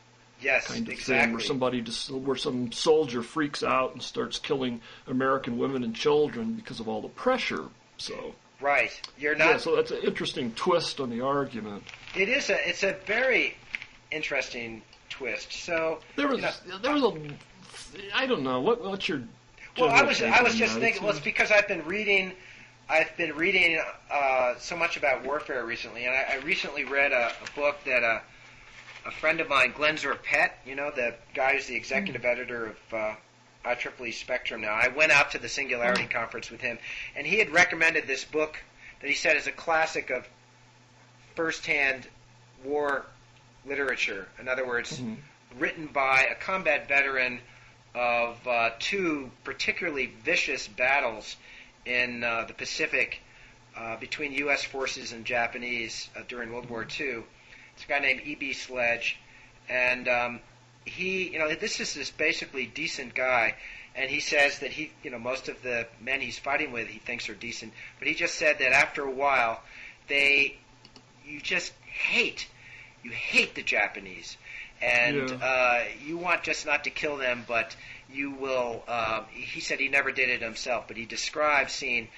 kind of thing where some soldier freaks out and starts killing American women and children because of all the pressure. So
right, you're not.
Yeah, so that's an interesting twist on the argument.
It's a very interesting twist. So
there was I don't know. What's your...
Well, I was just thinking. Well, it's because I've been reading so much about warfare recently, and I recently read a book that a friend of mine, Glenn Zorpet, the guy who's the executive editor of IEEE Spectrum now. I went out to the Singularity Conference with him, and he had recommended this book that he said is a classic of first-hand war literature. In other words, written by a combat veteran of two particularly vicious battles in the Pacific between U.S. forces and Japanese during World War II. It's a guy named E.B. Sledge, and this is this basically decent guy, and he says that most of the men he's fighting with he thinks are decent, but he just said that after a while you hate the Japanese. And you want just not to kill them, but you will... he said he never did it himself, but he described seeing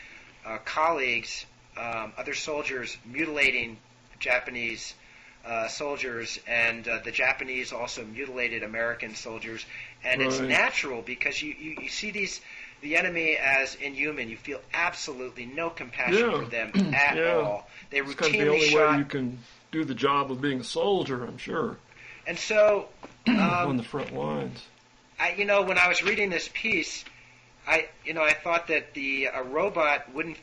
colleagues, other soldiers, mutilating Japanese soldiers, and the Japanese also mutilated American soldiers. And it's natural because you see the enemy as inhuman. You feel absolutely no compassion for them at all. They
it's kind of the
routinely
only
shot.
way you can do the job of being a soldier, I'm sure,
And so,
on the front lines.
when I was reading this piece, I thought that a robot wouldn't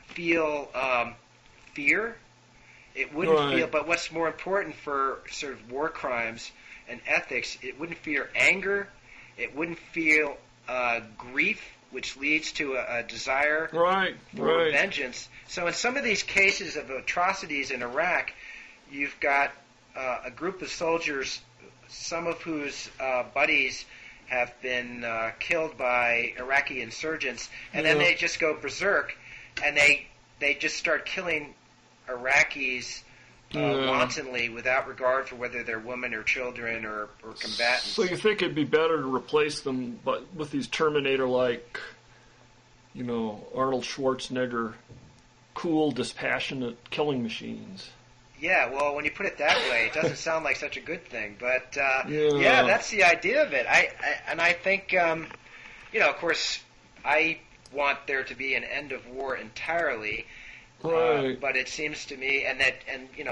feel fear. It wouldn't feel, but what's more important for sort of war crimes and ethics, it wouldn't feel anger. It wouldn't feel grief, which leads to a desire for vengeance. So in some of these cases of atrocities in Iraq, you've got a group of soldiers, some of whose buddies have been killed by Iraqi insurgents, and then they just go berserk, and they just start killing Iraqis wantonly without regard for whether they're women or children or combatants.
So you think it'd be better to replace them with these Terminator-like, Arnold Schwarzenegger, cool, dispassionate killing machines?
Yeah, well, when you put it that way, it doesn't sound like such a good thing. But, that's the idea of it. I think, of course, I want there to be an end of war entirely.
Right.
But it seems to me, and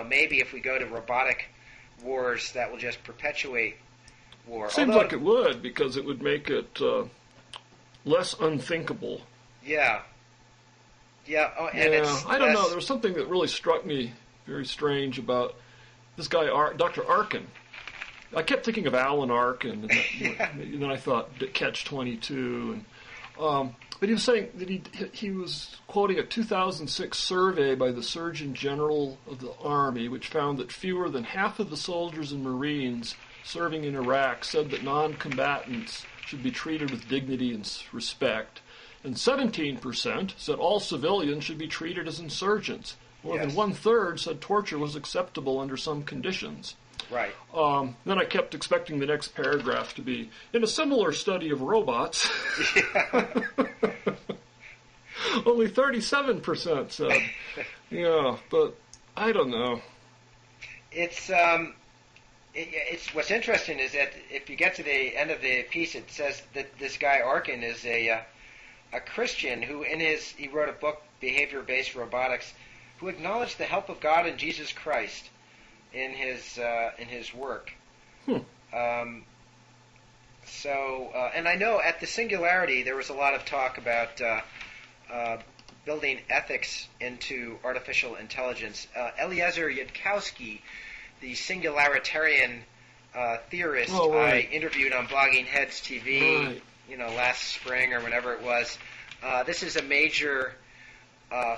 maybe if we go to robotic wars, that will just perpetuate war.
Seems like it would, because it would make it less unthinkable.
Yeah. Yeah. Oh, and it's
I don't know. There was something that really struck me very strange about this guy, Dr. Arkin. I kept thinking of Alan Arkin, and then I thought Catch-22, but he was saying that he was quoting a 2006 survey by the Surgeon General of the Army, which found that fewer than half of the soldiers and Marines serving in Iraq said that non-combatants should be treated with dignity and respect, and 17% said all civilians should be treated as insurgents. More than one-third said torture was acceptable under some conditions.
Right.
Then I kept expecting the next paragraph to be, in a similar study of robots, only 37% said. Yeah, but I don't know.
It's what's interesting is that if you get to the end of the piece, it says that this guy Arkin is a Christian who he wrote a book, Behavior-Based Robotics, who acknowledged the help of God and Jesus Christ in his work. And I know at the Singularity there was a lot of talk about building ethics into artificial intelligence. Eliezer Yudkowsky, the singularitarian theorist, I interviewed on Blogging Heads TV, last spring or whenever it was. This is a major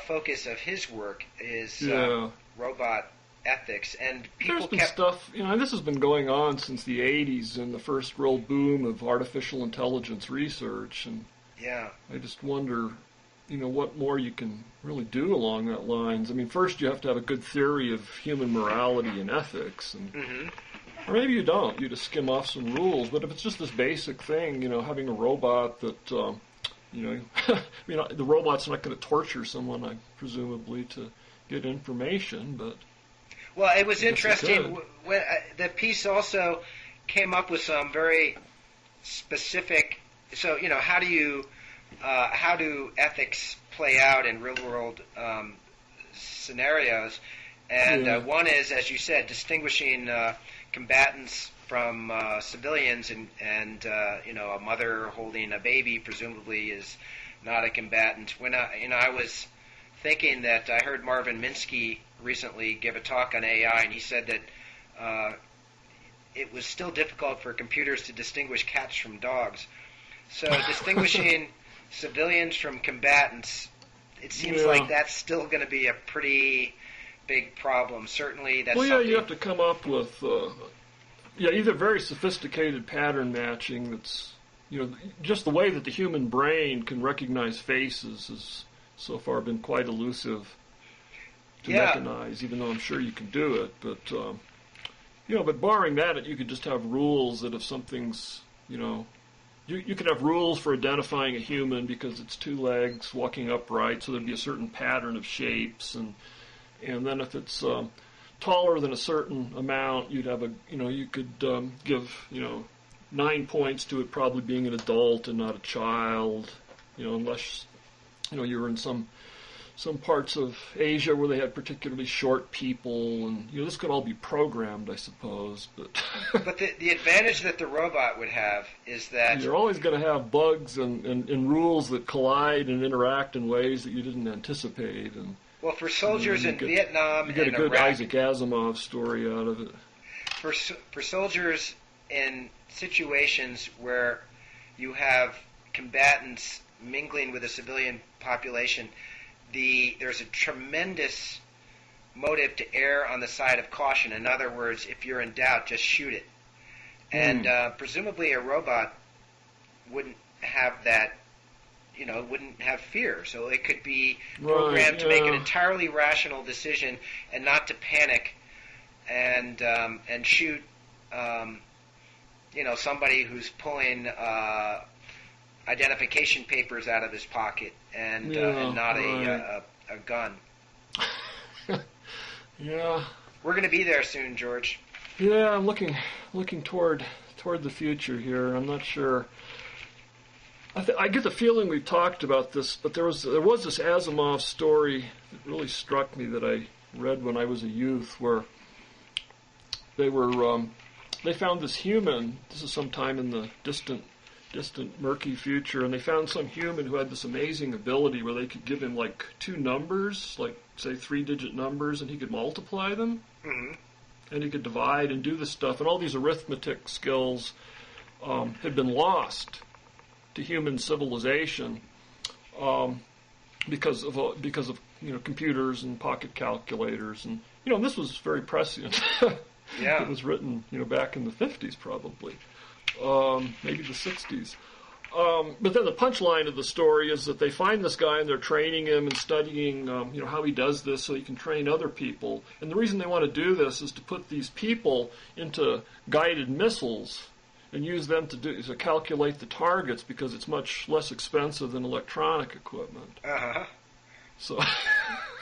focus of his work is robot ethics, and people
There's been stuff, this has been going on since the 80s and the first real boom of artificial intelligence research, and I just wonder, what more you can really do along that lines. I mean, first you have to have a good theory of human morality and ethics, and or maybe you don't, you just skim off some rules, but if it's just this basic thing, having a robot that, the robot's not going to torture someone, presumably, to get information, but...
Well, it was interesting. The piece also came up with some very specific. So, how do ethics play out in real-world scenarios? And one is, as you said, distinguishing combatants from civilians, and a mother holding a baby presumably is not a combatant. When I was thinking that I heard Marvin Minsky recently give a talk on AI, and he said that it was still difficult for computers to distinguish cats from dogs. So distinguishing civilians from combatants, it seems like that's still going to be a pretty big problem. Certainly that's something...
you have to come up with either very sophisticated pattern matching that's, just the way that the human brain can recognize faces has so far been quite elusive to mechanize, even though I'm sure you can do it. But, but barring that, you could just have rules that if something's, you could have rules for identifying a human because it's two legs walking upright, so there'd be a certain pattern of shapes, and then if it's taller than a certain amount, you'd have you could give, 9 points to it probably being an adult and not a child, unless, you were in some parts of Asia where they had particularly short people, and this could all be programmed, I suppose.
But the advantage that the robot would have is that
you're always going to have bugs and rules that collide and interact in ways that you didn't anticipate. And
well, for soldiers in Vietnam
you get
and
a good
Iraq,
Isaac Asimov story out of it.
For soldiers in situations where you have combatants mingling with a civilian population, there's a tremendous motive to err on the side of caution. In other words, if you're in doubt, just shoot it. And presumably a robot wouldn't have that, wouldn't have fear. So it could be programmed to make an entirely rational decision and not to panic and shoot, somebody who's pulling identification papers out of his pocket and not a gun.
Yeah.
We're going to be there soon, George.
Yeah, I'm looking toward the future here. I'm not sure. I get the feeling we've talked about this, but there was this Asimov story that really struck me that I read when I was a youth, where they found this human. This is sometime in the distant murky future, and they found some human who had this amazing ability where they could give him like two numbers, like say 3-digit numbers, and he could multiply them, and he could divide and do this stuff, and all these arithmetic skills had been lost to human civilization because of computers and pocket calculators, and this was very prescient.
Yeah.
It was written back in the 50s probably. Maybe the 60s. But then the punchline of the story is that they find this guy and they're training him and studying how he does this so he can train other people. And the reason they want to do this is to put these people into guided missiles and use them to calculate the targets, because it's much less expensive than electronic equipment.
Uh-huh.
So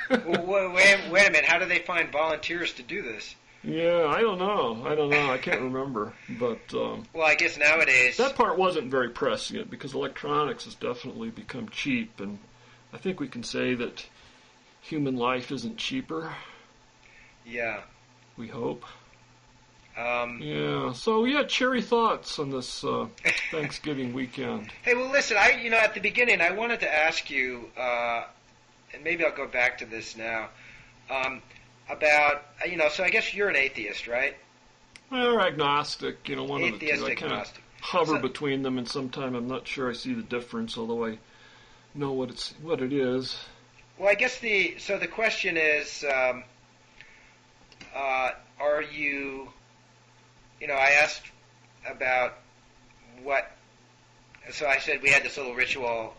well, wait a minute. How do they find volunteers to do this?
Yeah, I don't know. I can't remember. But
well, I guess nowadays
that part wasn't very prescient, because electronics has definitely become cheap, and I think we can say that human life isn't cheaper.
Yeah.
We hope. Yeah. So cheery thoughts on this Thanksgiving weekend.
Hey, well, listen. At the beginning, I wanted to ask you, and maybe I'll go back to this now. About, so I guess you're an atheist, right?
Well, agnostic, one of the two. I kind of hover between them, and sometimes I'm not sure I see the difference, although I know what it is.
Well, I guess the question is, are you, I asked about what, so I said we had this little ritual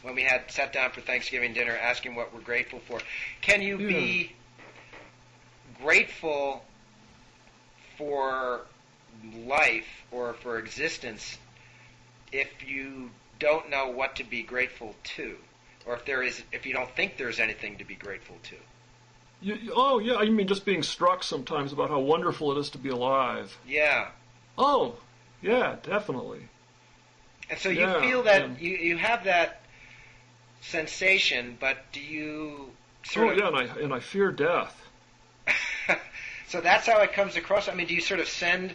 when we had sat down for Thanksgiving dinner, asking what we're grateful for. Can you be grateful for life or for existence if you don't know what to be grateful to, or if you don't think there's anything to be grateful to?
I mean just being struck sometimes about how wonderful it is to be alive.
Yeah.
Oh, yeah, definitely.
And so you feel that you have that sensation, but do you
and I fear death.
So that's how it comes across. I mean, do you sort of send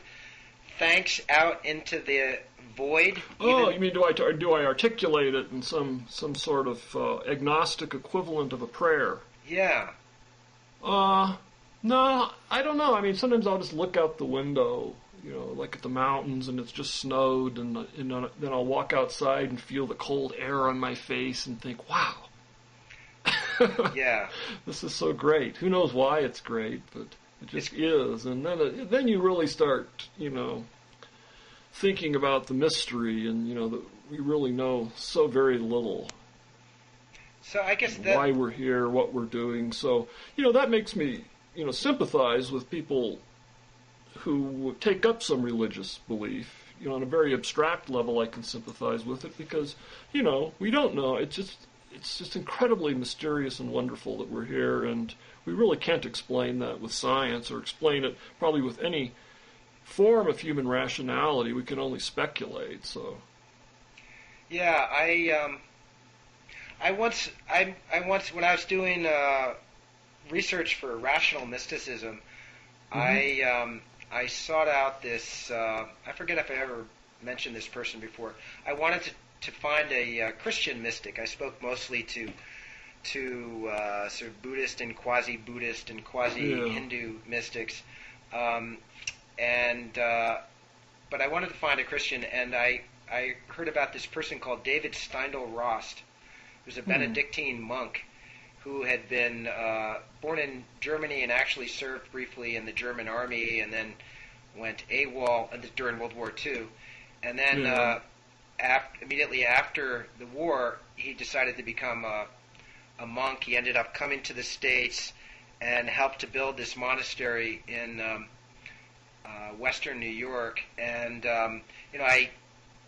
thanks out into the void?
Oh, you mean do I articulate it in some sort of agnostic equivalent of a prayer?
Yeah.
No, I don't know. I mean, sometimes I'll just look out the window, like at the mountains, and it's just snowed, and then I'll walk outside and feel the cold air on my face and think, wow.
Yeah.
This is so great. Who knows why it's great, but it just is. And then you really start, thinking about the mystery, and, that we really know so very little.
So I guess
why we're here, what we're doing. So, that makes me, sympathize with people who take up some religious belief. On a very abstract level, I can sympathize with it because, we don't know. It's just incredibly mysterious and wonderful that we're here, and we really can't explain that with science or explain it probably with any form of human rationality. We can only speculate. So.
Yeah, I once when I was doing research for rational mysticism, I sought out this. I forget if I ever mentioned this person before. I wanted to find a Christian mystic. I spoke mostly to sort of Buddhist and quasi-Buddhist and quasi-Hindu mystics, but I wanted to find a Christian, and I heard about this person called David Steindl-Rast, who's a Benedictine monk who had been born in Germany and actually served briefly in the German army, and then went AWOL during World War II, and then immediately after the war, he decided to become a monk. He ended up coming to the States and helped to build this monastery in western New York. And I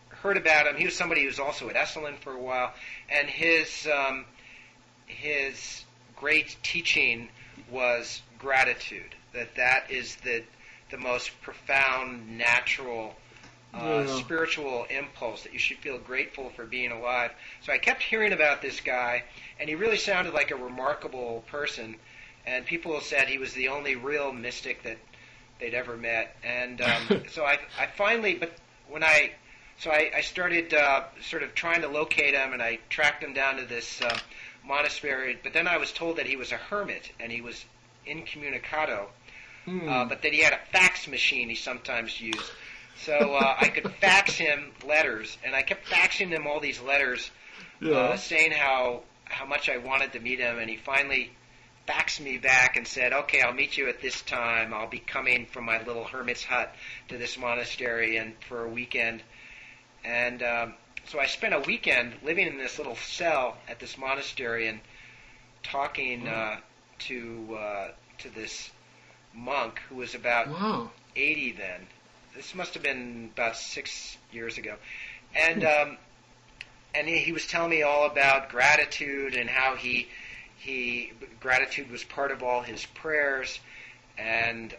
heard about him. He was somebody who was also at Esalen for a while, and his great teaching was gratitude. That is the most profound, natural, spiritual impulse, that you should feel grateful for being alive. So I kept hearing about this guy, and he really sounded like a remarkable person, and people said he was the only real mystic that they'd ever met. And so I finally, I started sort of trying to locate him, and I tracked him down to this monastery, but then I was told that he was a hermit, and he was incommunicado, but that he had a fax machine he sometimes used. So I could fax him letters, and I kept faxing him all these letters saying how much I wanted to meet him, and he finally faxed me back and said, okay, I'll meet you at this time. I'll be coming from my little hermit's hut to this monastery and for a weekend. And so I spent a weekend living in this little cell at this monastery and talking to this monk who was about 80 then. This must have been about 6 years ago. And he was telling me all about gratitude and how gratitude was part of all his prayers. And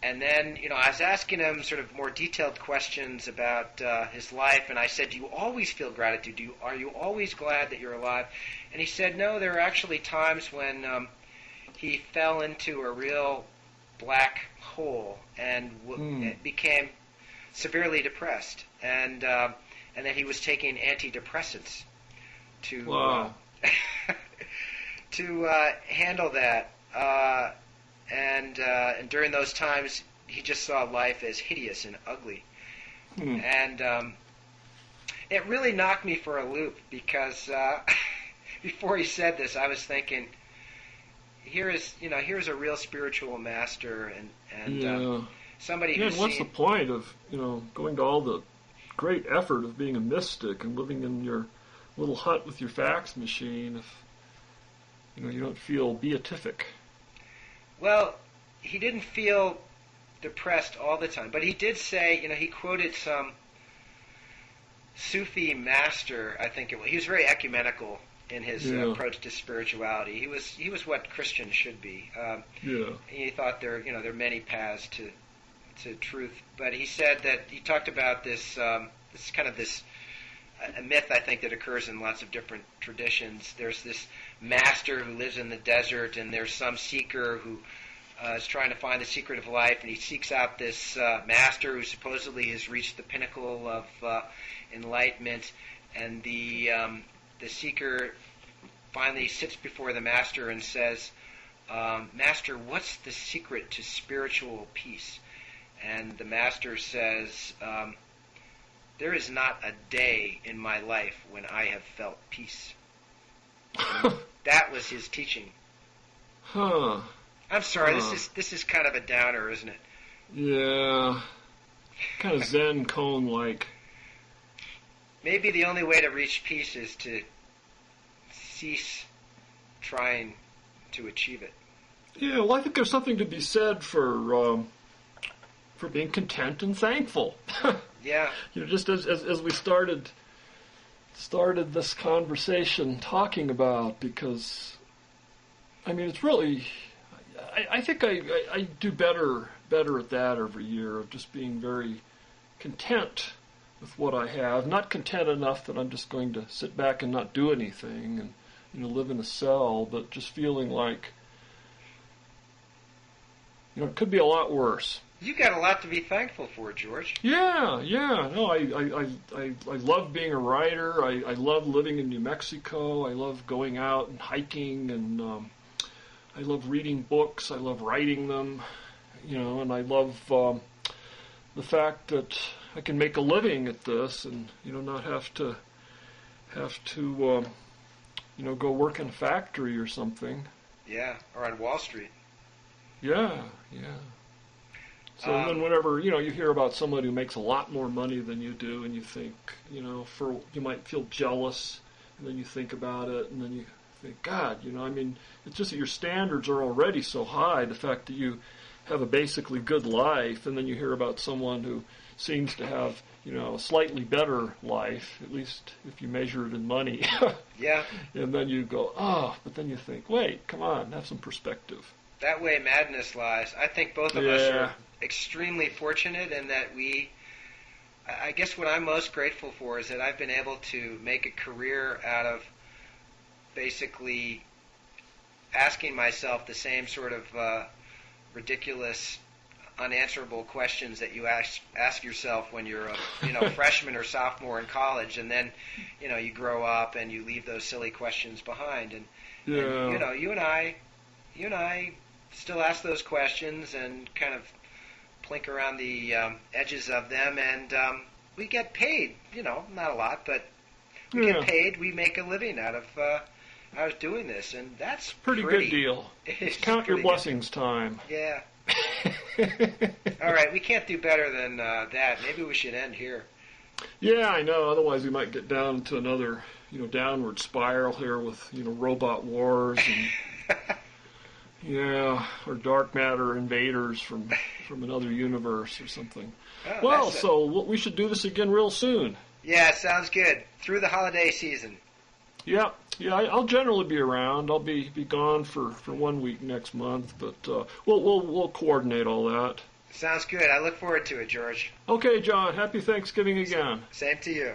then, I was asking him sort of more detailed questions about his life, and I said, do you always feel gratitude? Are you always glad that you're alive? And he said, no, there are actually times when he fell into a real black hole and became severely depressed, and that he was taking antidepressants to to handle that. And during those times, he just saw life as hideous and ugly. And it really knocked me for a loop, because before he said this, I was thinking, here's a real spiritual master, and somebody who's
what's the point of going to all the great effort of being a mystic and living in your little hut with your fax machine if you don't feel beatific?
Well, he didn't feel depressed all the time, but he did say, he quoted some Sufi master, I think it was. He was very ecumenical in his approach to spirituality. He was what Christians should be. He thought there are many paths to truth, but he said that he talked about this a myth, I think, that occurs in lots of different traditions. There's this master who lives in the desert, and there's some seeker who is trying to find the secret of life, and he seeks out this master who supposedly has reached the pinnacle of enlightenment, and the seeker finally sits before the master and says, Master, what's the secret to spiritual peace? And the master says, there is not a day in my life when I have felt peace. That was his teaching. I'm sorry, this is kind of a downer, isn't it?
Yeah. Kind of Zen koan-like.
Maybe the only way to reach peace is to cease trying to achieve it.
Yeah, well, I think there's something to be said for being content and thankful.
Yeah.
Just as we started this conversation talking about, because, it's really, I think I do better better at that every year, of just being very content with what I have. Not content enough that I'm just going to sit back and not do anything and live in a cell, but just feeling like it could be a lot worse.
You got a lot to be thankful for, George.
Yeah. No, I love being a writer. I love living in New Mexico. I love going out and hiking, and I love reading books. I love writing them, and I love the fact that I can make a living at this, and not have to go work in a factory or something.
Yeah, or on Wall Street.
Yeah. So then whenever, you hear about someone who makes a lot more money than you do, and you think, you might feel jealous, and then you think about it, and then you think, God, it's just that your standards are already so high, the fact that you have a basically good life, and then you hear about someone who seems to have, a slightly better life, at least if you measure it in money.
Yeah.
And then you go, but then you think, wait, come on, have some perspective.
That way madness lies. I think both of us are extremely fortunate in that I guess what I'm most grateful for is that I've been able to make a career out of basically asking myself the same sort of ridiculous, unanswerable questions that you ask yourself when you're a freshman or sophomore in college, and then you grow up and you leave those silly questions behind, and you and I still ask those questions and kind of plink around the edges of them, and we get paid. Not a lot, but we get paid. We make a living out of doing this, and that's
pretty good deal. It's count your blessings time.
Yeah. All right, we can't do better than that. Maybe we should end here.
Yeah, I know. Otherwise, we might get down into another, downward spiral here with, robot wars and, or dark matter invaders from another universe or something. Oh, so we should do this again real soon.
Yeah, sounds good. Through the holiday season.
Yeah, I'll generally be around. I'll be gone for 1 week next month, but we'll coordinate all that.
Sounds good. I look forward to it, George.
Okay, John. Happy Thanksgiving again.
Same to you.